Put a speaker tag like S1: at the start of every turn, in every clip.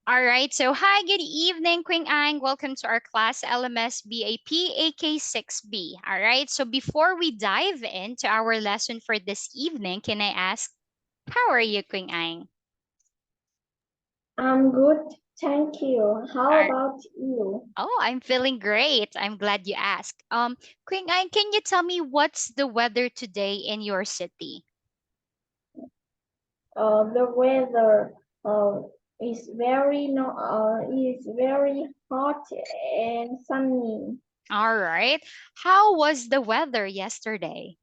S1: All right. So, hi, good evening, Quynh Ang. Welcome to our class LMS BAP AK6B. All right. So, before we dive into our lesson for this evening, can I ask, how are you, Quynh Ang?
S2: I'm good, thank you. How
S1: Are,
S2: about you?
S1: oh, I'm feeling great. I'm glad you asked. Quynh Ang, can you tell me what's the weather today in your city?
S2: The weather uh, is very hot and sunny.
S1: All right. How was the weather yesterday?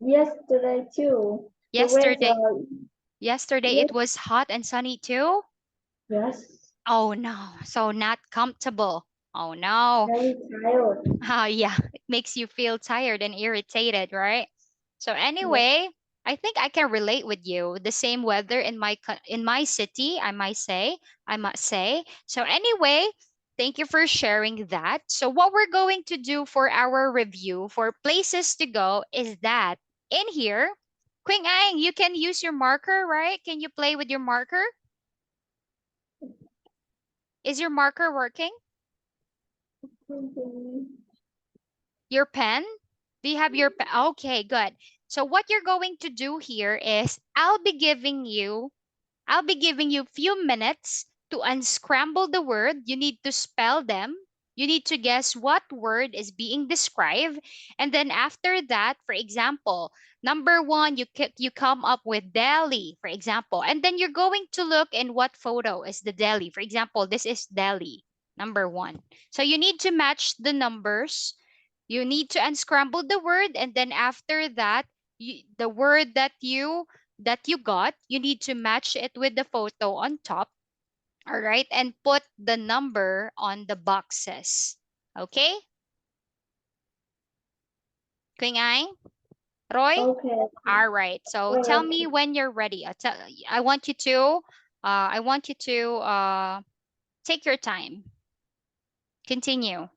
S2: Yesterday too. The weather,
S1: Yesterday, yesterday
S2: yes,
S1: it was hot and sunny too?
S2: yes,
S1: Oh no, so not comfortable. Oh no.
S2: very tired.
S1: Yeah, it makes you feel tired and irritated, right? So
S2: Yes.
S1: anyway, I think I can relate with you. The same weather in in my city, I must say. So anyway, thank you for sharing that. So what we're going to do for our review for places to go is that in here, Quynh Ang, you can use your marker, right? Can you play with your marker? Is your marker working? Your pen? Do you have your pen? Okay, good. So what you're going to do here is I'll be giving you few minutes to unscramble the word. You need to spell them. You need to guess what word is being described. And then after that, for example, number one, you come up with Delhi, for example. And then you're going to look in what photo is the Delhi. For example, this is Delhi, number one. So you need to match the numbers. You need to unscramble the word, and then after that, the word that you got, you need to match it with the photo on top, all right, and put the number on the boxes. Okay, Quynh Ai, Roy?
S2: Okay.
S1: All right. So tell
S2: Okay.
S1: me when you're ready. I want you to take your time. Continue.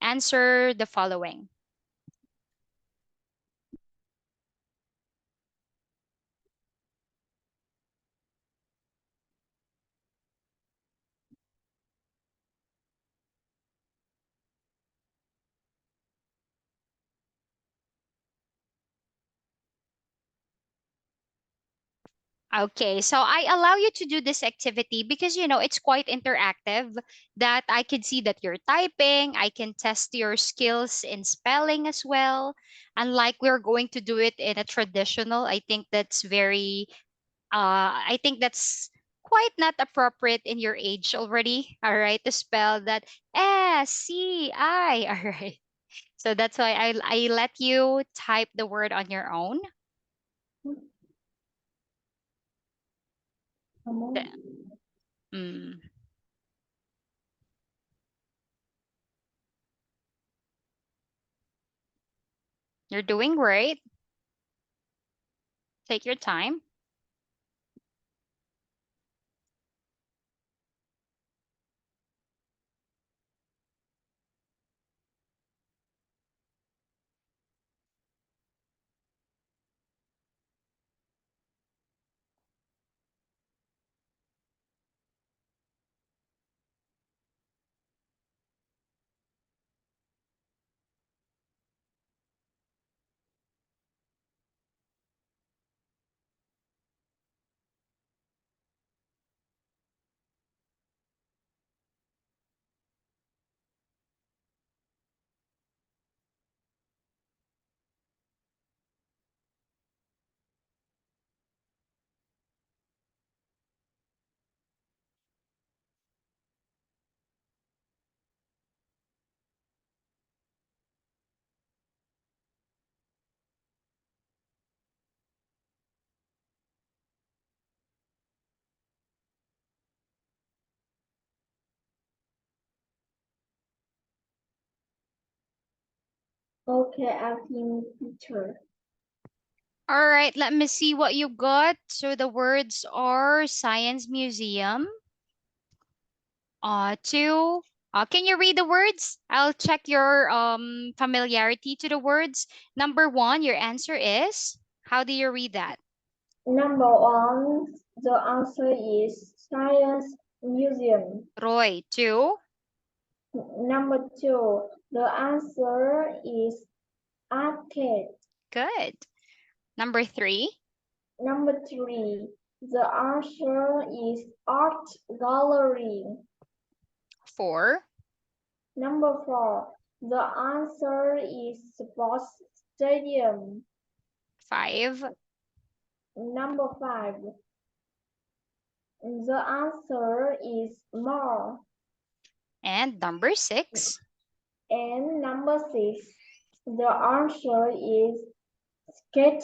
S1: Answer the following. Okay, so I allow you to do this activity because it's quite interactive, that I can see that you're typing, I can test your skills in spelling as well. Unlike we're going to do it in a traditional, I think that's quite not appropriate in your age already, all right, to spell that SCI, all right. So that's why I let you type the word on your own. Th- Mm, you're doing great. Take your time.
S2: Okay, I'll see picture.
S1: All right, let me see what you got. So the words are Science Museum. Two. Can you read the words? I'll check your familiarity to the words. Number one, your answer is. How do you read that?
S2: Number one, The answer is Science Museum.
S1: Roy, 2.
S2: Number 2, the answer is arcade.
S1: Good. Number 3.
S2: Number 3, the answer is art gallery.
S1: 4.
S2: Number 4, the answer is sports stadium.
S1: 5.
S2: Number 5, the answer is mall.
S1: And number 6.
S2: And number 6, the answer is skate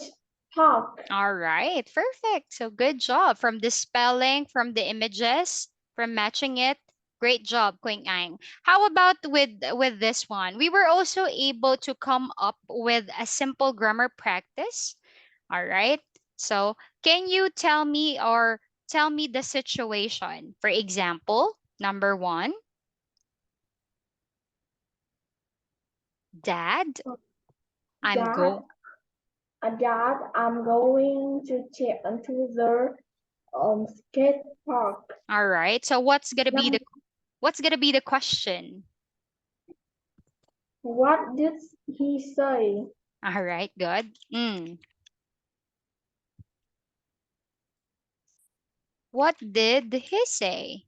S2: park.
S1: All right, perfect. So good job from the spelling, from the images, from matching it. Great job, Quynh Ang. How about with this one? We were also able to come up with a simple grammar practice. All right. So can you tell me the situation? For example, number 1, Dad, I'm
S2: Dad,
S1: go.
S2: Dad, I'm going to check into the skate park.
S1: All right. So
S2: Num-
S1: what's gonna be the question?
S2: What did he say?
S1: All right, good. What did he say?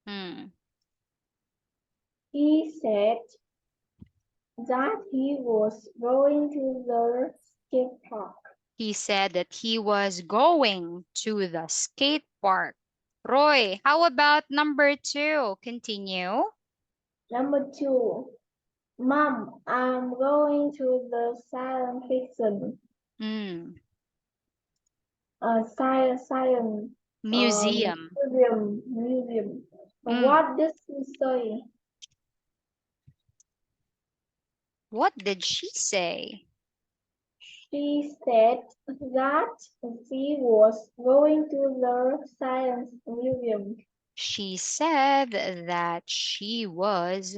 S1: Hmm.
S2: He said that he was going to the skate park.
S1: He said that he was going to the skate park. Roy, how about number 2? Continue.
S2: Number 2, Mom, I'm going to the science fiction,
S1: Hmm.
S2: science
S1: Museum.
S2: museum.
S1: Hmm.
S2: What does he say?
S1: What did she say?
S2: She said that she was going to the science museum.
S1: She said that she was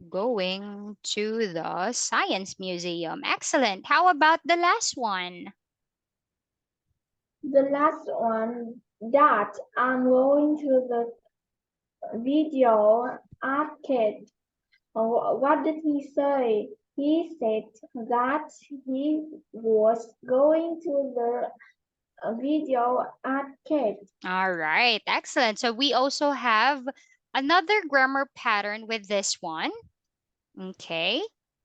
S1: going to the science museum. Excellent. How about the last one?
S2: The last one, that I'm going to the video arcade. What did he say? He said that he was going to the video arcade.
S1: All right, excellent. So we also have another grammar pattern with this one. Okay.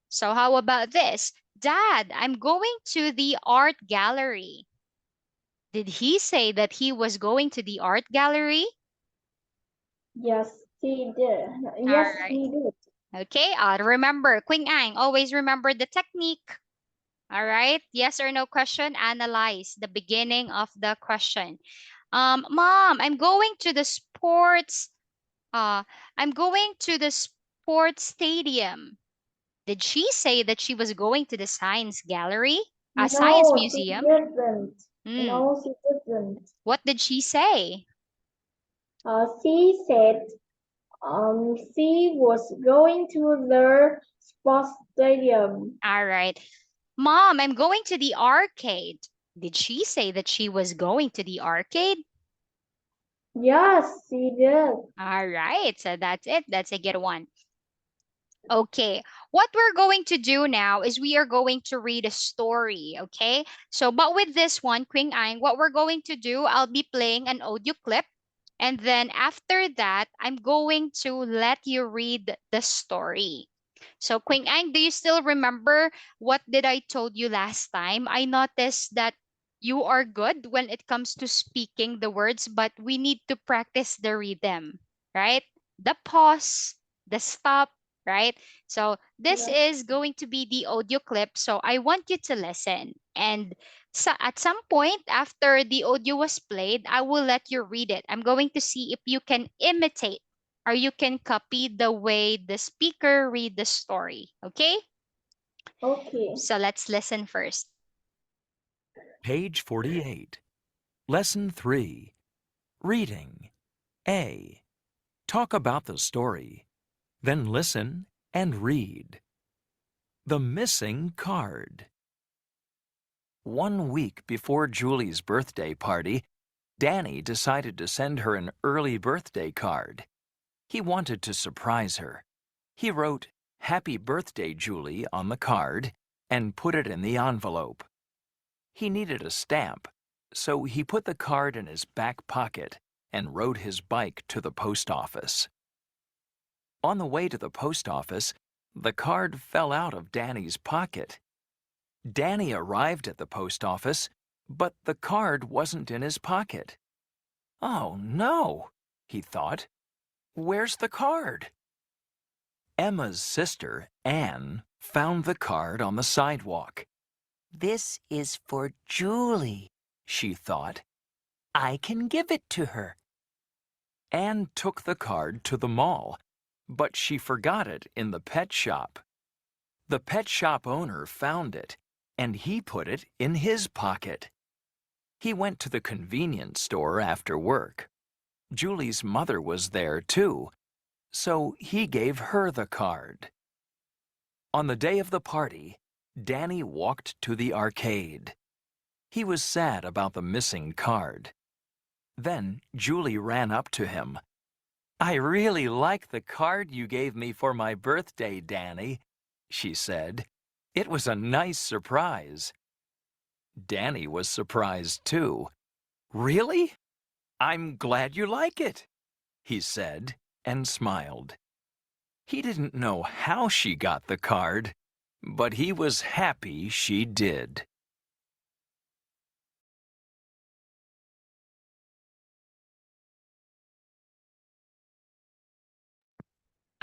S1: So how about this? Dad, I'm going to the art gallery. Did he say that he was going to the art gallery?
S2: Yes, he did.
S1: All
S2: Yes,
S1: right.
S2: he did.
S1: Okay, remember, Quynh Ang, always remember the technique. All right, yes or no question, analyze the beginning of the question. Mom, uh, I'm going to the sports stadium. Did she say that she was going to the science gallery? A science
S2: No, she
S1: museum?
S2: didn't.
S1: Hmm.
S2: No, she didn't.
S1: What did she say?
S2: She said she was going to the sports stadium.
S1: All right. Mom, I'm going to the arcade. Did she say that she was going to the arcade?
S2: Yes, she did.
S1: All right. So that's it. That's a good one. Okay, what we're going to do now is we are going to read a story, okay? So, but with this one, Quynh Ang, what we're going to do, I'll be playing an audio clip. And then after that, I'm going to let you read the story. So, Quynh Ang, do you still remember what did I told you last time? I noticed that you are good when it comes to speaking the words, but we need to practice the rhythm, right? The pause, the stop, right? So this
S2: Yes.
S1: is going to be the audio clip. So I want you to listen. And so at some point after the audio was played, I will let you read it. I'm going to see if you can imitate or you can copy the way the speaker read the story. Okay?
S2: Okay.
S1: So let's listen first.
S3: Page 48. Lesson 3. Reading. A. Talk about the story. Then listen and read. The missing card. 1 week before Julie's birthday party, Danny decided to send her an early birthday card. He wanted to surprise her. He wrote, "Happy birthday, Julie," on the card and put it in the envelope. He needed a stamp, so he put the card in his back pocket and rode his bike to the post office. On the way to the post office, the card fell out of Danny's pocket. Danny arrived at the post office, but the card wasn't in his pocket. "Oh, no," he thought. "Where's the card?" Emma's sister, Anne, found the card on the sidewalk. "This is for Julie," she thought. "I can give it to her." Anne took the card to the mall, but she forgot it in the pet shop. The pet shop owner found it, and he put it in his pocket. He went to the convenience store after work. Julie's mother was there, too, so he gave her the card. On the day of the party, Danny walked to the arcade. He was sad about the missing card. Then Julie ran up to him. "I really like the card you gave me for my birthday, Danny," she said. "It was a nice surprise." Danny was surprised too. "Really? I'm glad you like it," he said and smiled. He didn't know how she got the card, but he was happy she did.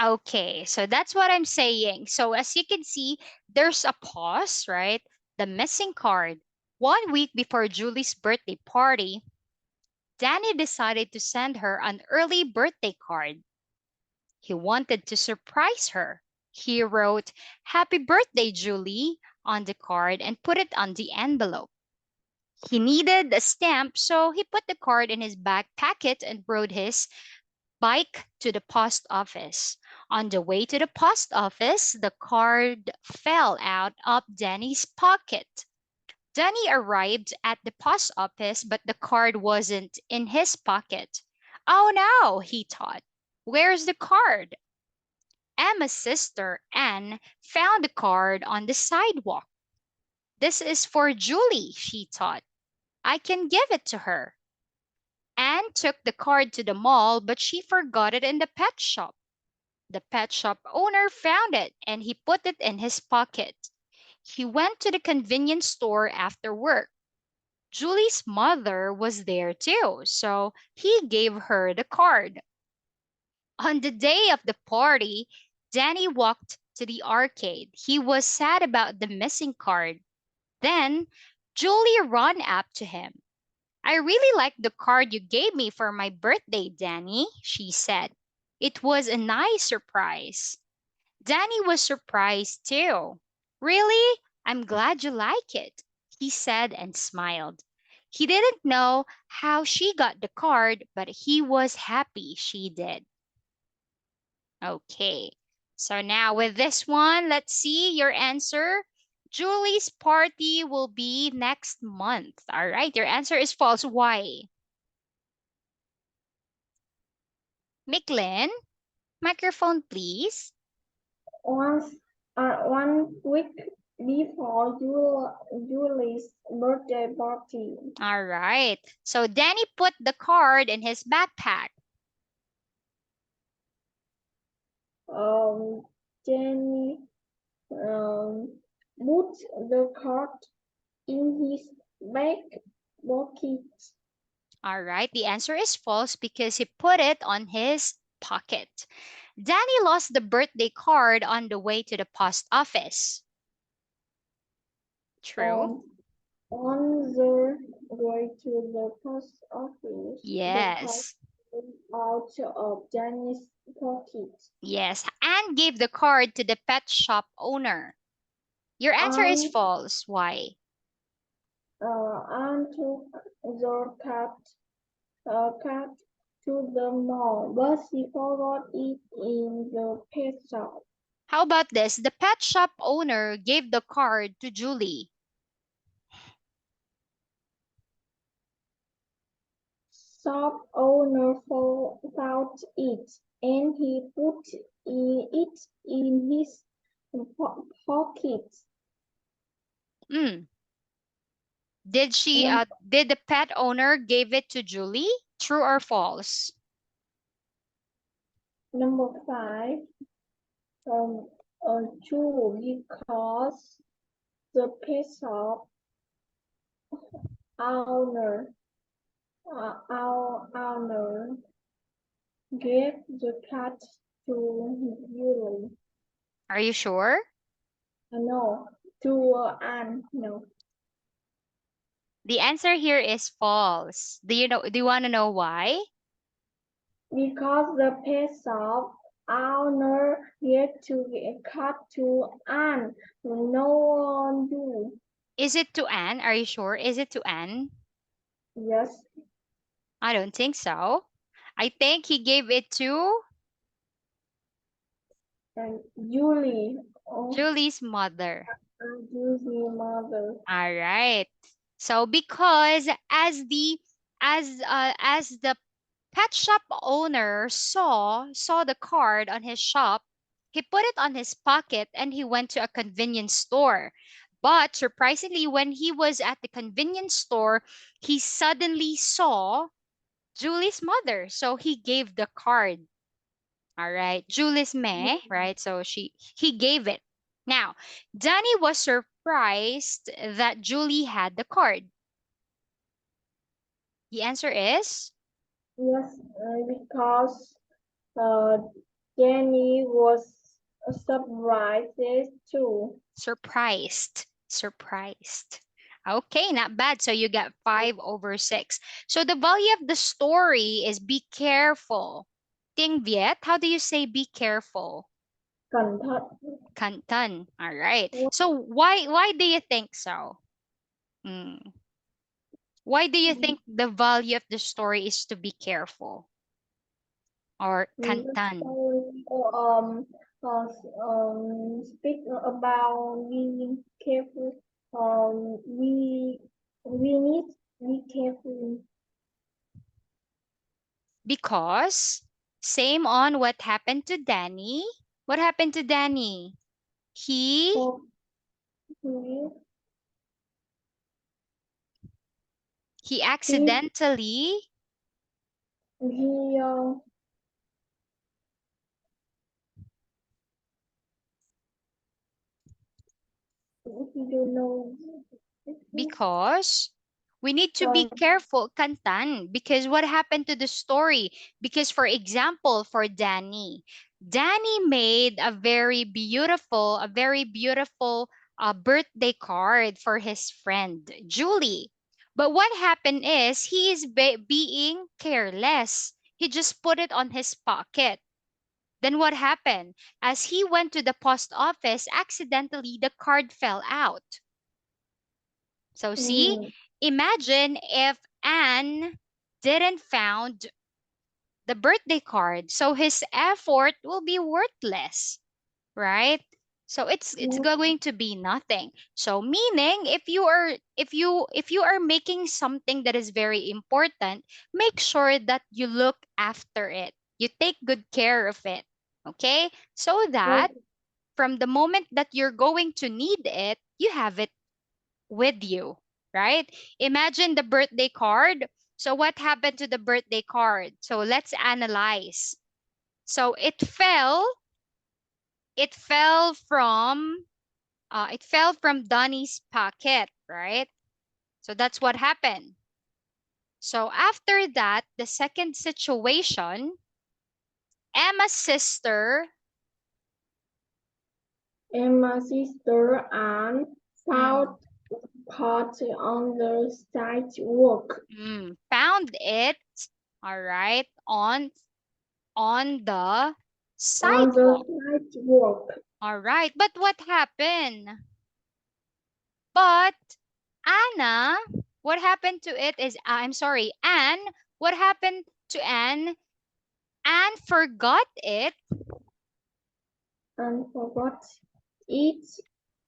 S1: Okay, so that's what I'm saying. So as you can see, there's a pause, right? The missing card. 1 week before Julie's birthday party, Danny decided to send her an early birthday card. He wanted to surprise her. He wrote, "Happy birthday, Julie," on the card and put it on the envelope. He needed a stamp, so he put the card in his back pocket and rode his bike to the post office. On the way to the post office, the card fell out of Danny's pocket. Danny arrived at the post office, but the card wasn't in his pocket. "Oh no," he thought. "Where's the card?" Emma's sister, Anne, found the card on the sidewalk. "This is for Julie," she thought. "I can give it to her." Anne took the card to the mall, but she forgot it in the pet shop. The pet shop owner found it and he put it in his pocket. He went to the convenience store after work. Julie's mother was there too, so he gave her the card. On the day of the party, Danny walked to the arcade. He was sad about the missing card. Then Julie ran up to him. "I really like the card you gave me for my birthday, Danny," she said. "It was a nice surprise." Danny was surprised too. "Really? I'm glad you like it," he said and smiled. He didn't know how she got the card, but he was happy she did. Okay, so now with this one, let's see your answer. Julie's party will be next month. All right, your answer is false. Why? Miklin, microphone, please.
S2: Once, 1 week before Julie's birthday party,
S1: All right, so Danny put the card in his backpack.
S2: Jenny put the card in his back pocket.
S1: All right, the answer is false because he put it on his pocket. Danny lost the birthday card on the way to the post office. True?
S2: On the way to the post office, the card
S1: Yes.
S2: fell out of Jenny's pocket.
S1: Yes. Anne gave the card to the pet shop owner. Your answer is
S2: And
S1: false. Why?
S2: Anne took the cat to the mall, but she forgot it in the pet shop.
S1: How about this? The pet shop owner gave the card to Julie.
S2: shop owner found it, and he put it in his pocket.
S1: Mm.
S2: And
S1: Did the pet owner gave it to Julie? True or false?
S2: number 5, um, true, because the pet shop owner, our owner gave the cat to Julie.
S1: Are you sure?
S2: No, to Anne. No,
S1: The answer here is false. Do you want to know why?
S2: because the pet shop owner gave to a cat to Anne. No one do.
S1: Is it to Anne? Are you sure? Is it to Anne?
S2: Yes,
S1: I don't think so. I think he gave it to
S2: and Julie. Oh,
S1: Julie's mother.
S2: Julie's mother.
S1: All right. So because as the pet shop owner saw the card on his shop, he put it on his pocket and he went to a convenience store. But surprisingly, when he was at the convenience store, he suddenly saw Julie's mother. So he gave the card. All right. Julie's meh, right? So he gave it. Now, Danny was surprised that Julie had the card. The answer is
S2: Yes, because uh, Jenny was surprised too.
S1: surprised. Surprised. Okay, not bad. So you got 5/6. So the value of the story is be careful. Tiếng Viet, how do you say be careful?
S2: Cẩn thận.
S1: Cẩn thận. All right. So why do you think so? Hmm. Why do you think the value of the story is to be careful or
S2: The
S1: kantan?
S2: story speak about being careful. We need to be careful
S1: Because same on what happened to Danny. What happened to Danny? He
S2: for he
S1: he
S2: he
S1: accidentally
S2: he he don't know.
S1: because we need to be
S2: Um,
S1: careful, kantan, because what happened to the story? Because, for example, for Danny made a very beautiful birthday card for his friend Julie. But what happened is he is being careless. He just put it on his pocket. Then what happened? As he went to the post office, accidentally the card fell out. So see,
S2: mm,
S1: imagine if Anne didn't found the birthday card, so his effort will be worthless, right? So it's
S2: yes,
S1: going to be nothing. So meaning if you are making something that is very important, make sure that you look after it. You take good care of it. Okay? So
S2: yes,
S1: that from the moment that you're going to need it, you have it with you, right? Imagine the birthday card. So, what happened to the birthday card? So, let's analyze. So, it fell from Donnie's pocket, right? So, that's what happened. So, after that, the second situation, Emma's sister,
S2: Emma's sister and
S1: mm,
S2: found part on the sidewalk.
S1: found it, all right, on the
S2: On the
S1: sidewalk.
S2: sidewalk.
S1: All right, but what happened? But Anna, what happened to it is, I'm sorry, Anne, what happened to Anne? Anne forgot it.
S2: And forgot it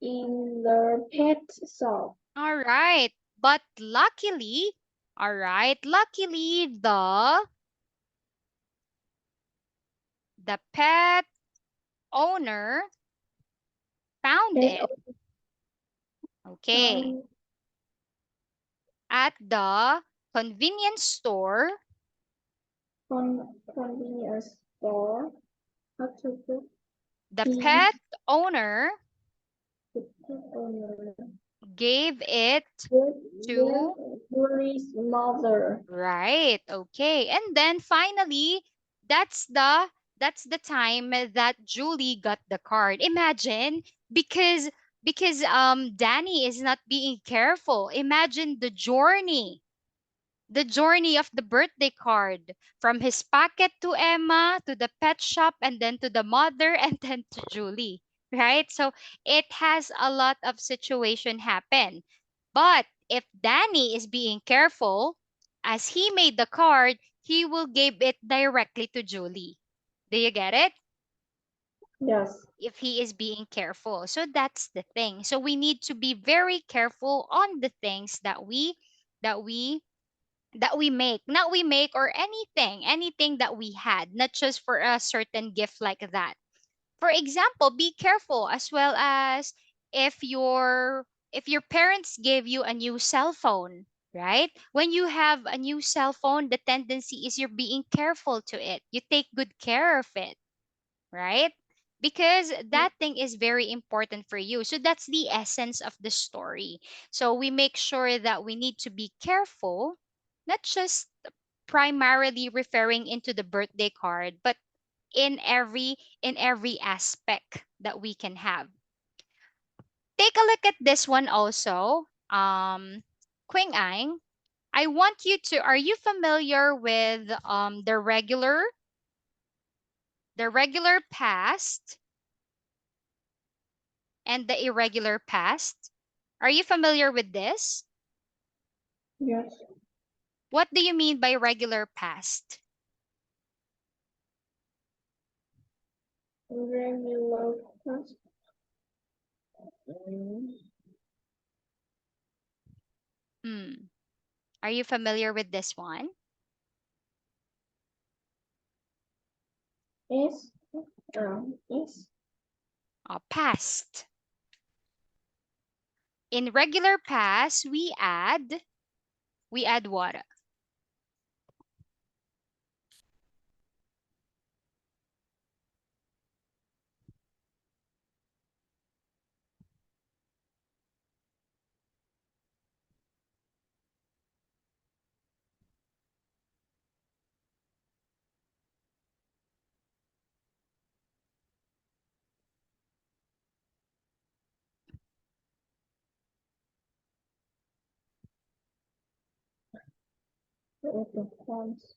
S2: in the pet shop.
S1: All right, but luckily, All right. Luckily, the pet owner found
S2: Pet
S1: it. Okay.
S2: owner
S1: At the convenience store,
S2: convenience store. How to put
S1: the
S2: he
S1: pet owner
S2: the pet owner
S1: gave it
S2: with
S1: to.
S2: Julie's mother.
S1: Right. Okay. And then finally, that's the time that Julie got the card. Imagine, because Danny is not being careful. Imagine the journey of the birthday card from his pocket to Emma to the pet shop and then to the mother and then to Julie, right? So it has a lot of situation happen. But if Danny is being careful, as he made the card, he will give it directly to Julie. Do you get it?
S2: Yes.
S1: If he is being careful. So that's the thing. So we need to be very careful on the things that we that we make, not we make, or anything that we had, not just for a certain gift like that. For example, be careful as well as if your parents gave you a new cell phone, right? When you have a new cell phone, the tendency is you're being careful to it, you take good care of it, right? Because that thing is very important for you. So that's the essence of the story. So we make sure that we need to be careful, not just primarily referring into the birthday card, but in every aspect that we can have. Take a look at this one also. Quynh, I want you to. Are you familiar with the regular past and the irregular past? Are you familiar with this?
S2: Yes.
S1: What do you mean by regular past?
S2: Regular past. Mm,
S1: Hmm. Are you familiar with this one?
S2: is is
S1: Past. In regular past, we add what?
S2: the past.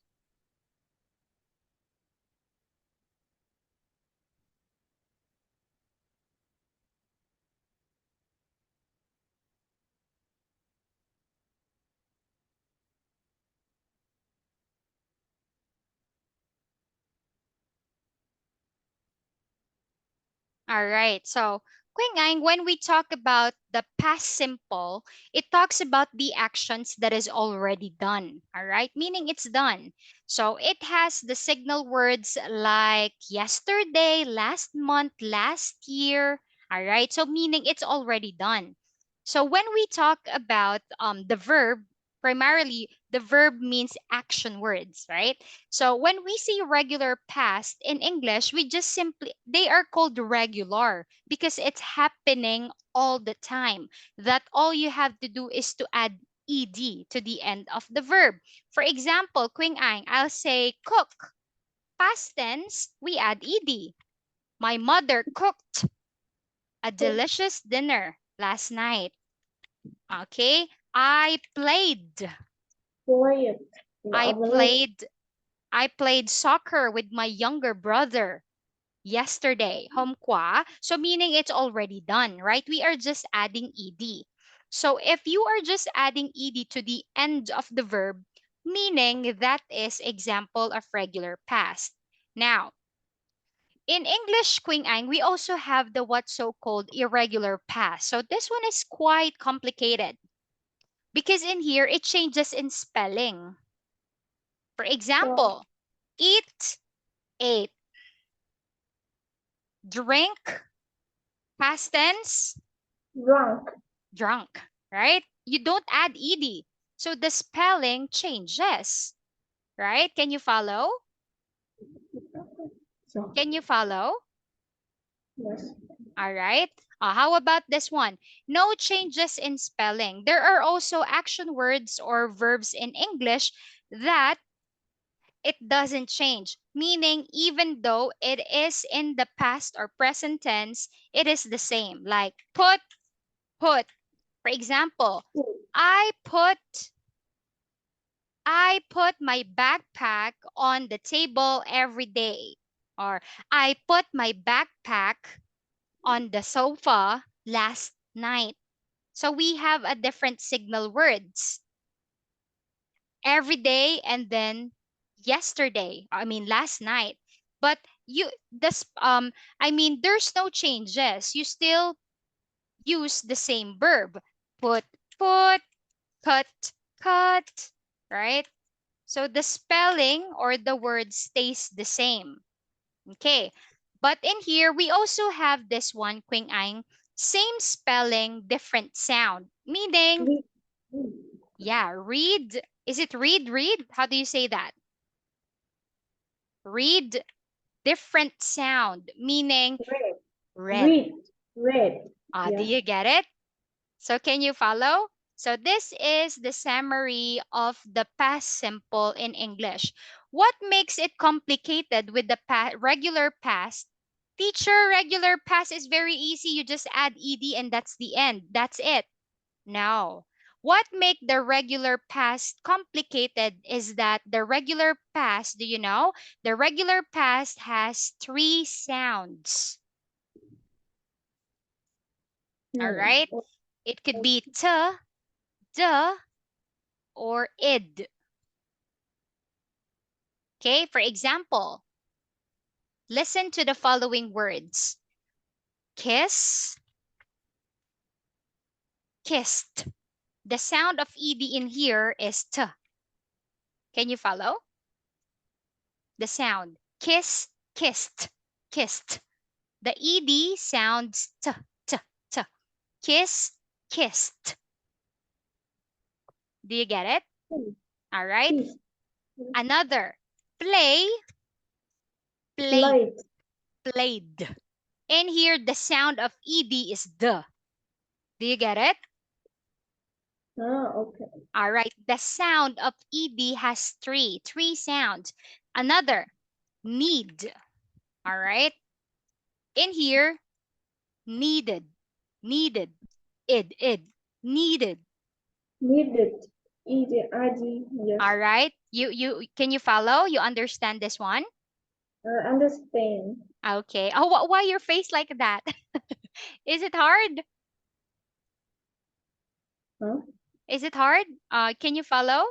S1: All right. So, Quynh, when we talk about the past simple, it talks about the actions that is already done. All right. Meaning it's done. So, it has the signal words like yesterday, last month, last year. All right. So, meaning it's already done. So, when we talk about the verb, primarily the verb means action words, right? So when we say regular past in English, we just simply, they are called regular because it's happening all the time. That all you have to do is to add ed to the end of the verb. For example, Quynh, I'll say cook. Past tense, we add ed. My mother cooked a delicious dinner last night. Okay? I played.
S2: Played.
S1: I
S2: Lovely.
S1: played I played soccer with my younger brother yesterday. Homkwa. So meaning it's already done, right? We are just adding ed. So if you are just adding ed to the end of the verb, meaning that is example of regular past. Now, in English, Quynh, we also have the what's so-called irregular past. So this one is quite complicated. because in here it changes in spelling. For
S2: So
S1: example, eat, ate, drink, past tense,
S2: drunk.
S1: drunk, right? You don't add ed. So the spelling changes, right? Can you follow?
S2: So
S1: Can you follow?
S2: yes.
S1: All right. How about this one? No changes in spelling. There are also action words or verbs in English that it doesn't change, meaning even though it is in the past or present tense, it is the same. Like put. For example, I put I put my backpack on the table every day. Or I put my backpack on the sofa last night. So we have a different signal words every day and then yesterday. I mean last night. But you this I mean there's no changes. You still use the same verb. Put, put, cut, cut, right? So the spelling or the word stays the same. Okay. But in here, we also have this one, Quynh, same spelling, different sound. Meaning,
S2: Read.
S1: yeah, read. Is it read, read? How do you say that? Read, different sound. Meaning,
S2: Red.
S1: red.
S2: Read. Red.
S1: Do
S2: Yes.
S1: you get it? So can you follow? So this is the summary of the past simple in English. What makes it complicated with the regular past? Teacher, regular past is very easy. You just add ed and that's the end. That's it. No. What make the regular past complicated is that the regular past, do you know? The regular past has three sounds. All
S2: Hmm.
S1: right? It could be t, d, or id. Okay, for example, listen to the following words: kiss, kissed. The sound of ed in here is t. Can you follow? The sound kiss, kissed, kissed. The ed sounds t, t, t. Kiss, kissed. Do you get it? All right.
S2: Kiss.
S1: Another, play, played,
S2: Light.
S1: played. In here, the sound of ed is the. Do you get it?
S2: Okay.
S1: All right. The sound of ed has three sounds. Another, need. All right. In here, needed, needed, id, needed.
S2: Needed. ED.
S1: All
S2: Yes.
S1: right. You can you follow? You understand this one?
S2: Understand.
S1: Okay. Oh, why your face like that? Is it hard?
S2: Huh?
S1: Is it hard? Can you follow?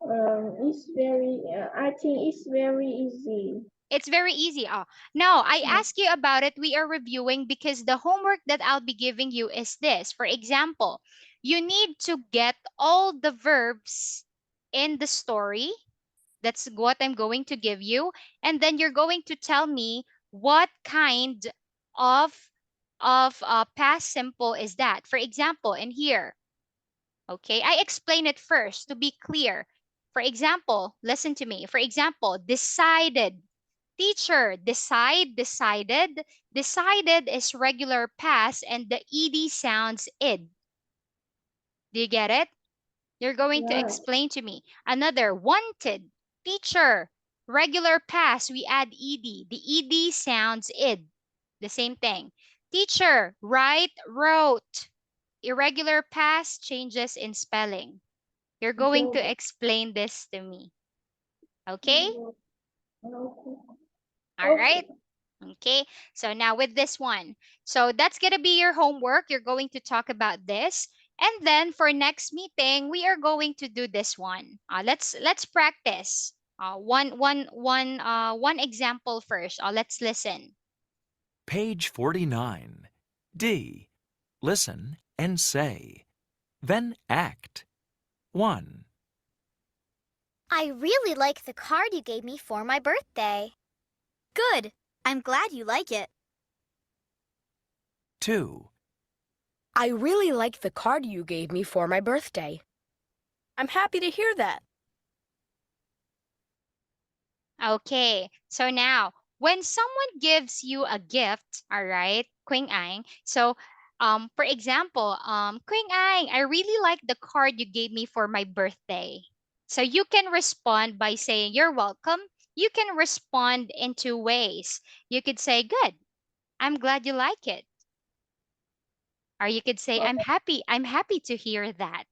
S2: It's very. I think it's very easy.
S1: It's very easy. No, I
S2: Yeah.
S1: ask you about it. We are reviewing because the homework that I'll be giving you is this. For example, you need to get all the verbs in the story. That's what I'm going to give you. And then you're going to tell me what kind of past simple is that. For example, in here, okay, I explain it first to be clear. For example, listen to me. For example, decided. Teacher, decide, decided. Decided is regular past and the ed sounds id. Do you get it? You're going to
S2: Yeah.
S1: explain to me. Another, wanted. Teacher, regular past, we add ed. The ed sounds id. The same thing. Teacher, write, wrote. Irregular past changes in spelling. You're going to
S2: Robot.
S1: explain this to me. Okay?
S2: Robot. Okay.
S1: All right.
S2: Okay.
S1: Okay. So now with this one. So that's going to be your homework. You're going to talk about this. And then for next meeting, we are going to do this one. Let's practice. One example first. Let's listen.
S3: Page 49. D. Listen and say. Then act. 1,
S4: I really like the card you gave me for my birthday. Good. I'm glad you like it.
S3: 2,
S5: I really like the card you gave me for my birthday. I'm happy to hear that.
S1: Okay, so now when someone gives you a gift, all right, Quynh Anh. So, for example, Quynh Anh, I really like the card you gave me for my birthday. So you can respond by saying you're welcome. You can respond in two ways. You could say, "Good, I'm glad you like it," or you could say,
S2: Okay.
S1: I'm happy to hear that."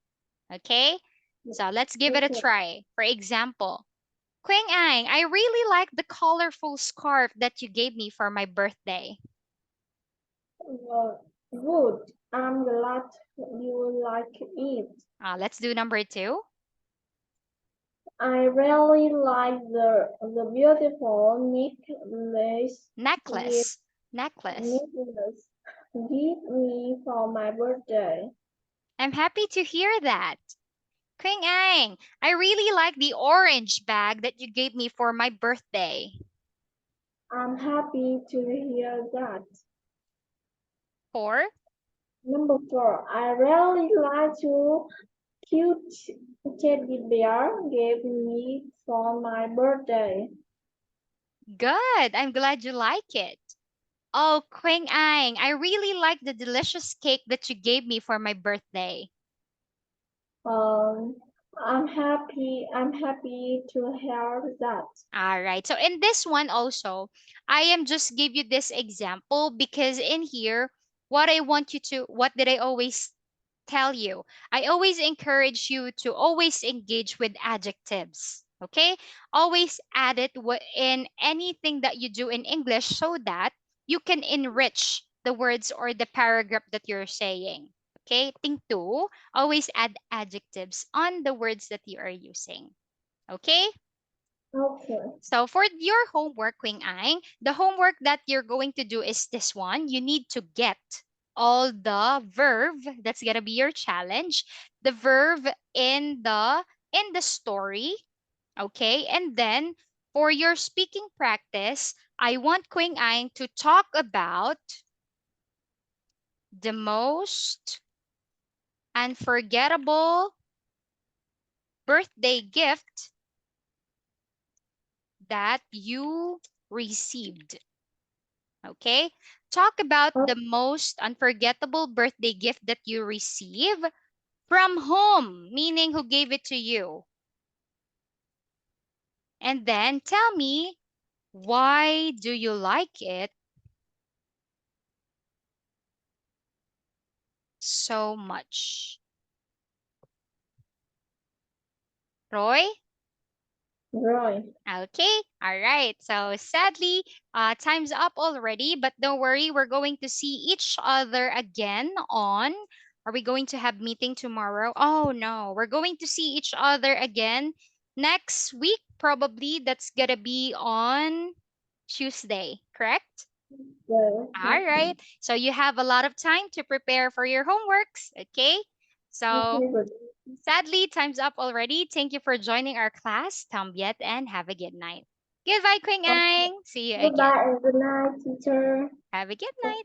S1: Okay, so let's give it a
S2: Okay.
S1: try. For example. Quynh Anh, I really like the colorful scarf that you gave me for my birthday.
S2: Good. I'm glad you like it.
S1: Let's do number two.
S2: I really like the beautiful necklace gift
S1: Necklace. Necklace.
S2: necklace give me for my birthday.
S1: I'm happy to hear that. Quynh Anh, I really like the orange bag that you gave me for my birthday.
S2: I'm happy to hear that.
S1: Four.
S2: Number 4, I really like to cute teddy bear gave me for my birthday.
S1: Good. I'm glad you like it. Oh, Quynh Anh, I really like the delicious cake that you gave me for my birthday.
S2: Um, I'm happy to hear that.
S1: All right. So in this one also, I am just give you this example because in here, what did I always tell you? I always encourage you to always engage with adjectives. Okay? Always add it in anything that you do in English so that you can enrich the words or the paragraph that you're saying. Okay? Thing two, always add adjectives on the words that you are using. Okay?
S2: Okay.
S1: So for your homework, Queen Ang, the homework that you're going to do is this one. You need to get all the verb. That's gonna be your challenge. The verb in the story. Okay. And then for your speaking practice, I want Queen Ang to talk about the most unforgettable birthday gift that you received. Okay? Talk about the most unforgettable birthday gift that you receive from whom, meaning who gave it to you. And then tell me, why do you like it so much? Roy?
S2: Right.
S1: Okay, all right. So sadly, time's up already, but don't worry, we're going to see each other again on. Are we going to have meeting tomorrow? Oh no, we're going to see each other again next week. Probably that's gonna be on Tuesday, correct?
S2: Well,
S1: All right. So you have a lot of time to prepare for your homeworks. Okay. So
S2: okay, good.
S1: sadly, time's up already. Thank you for joining our class. Tambiet and have a good night. Goodbye, Quing
S2: Okay.
S1: Ang. See you again.
S2: Goodbye and good night, teacher.
S1: Have a good night.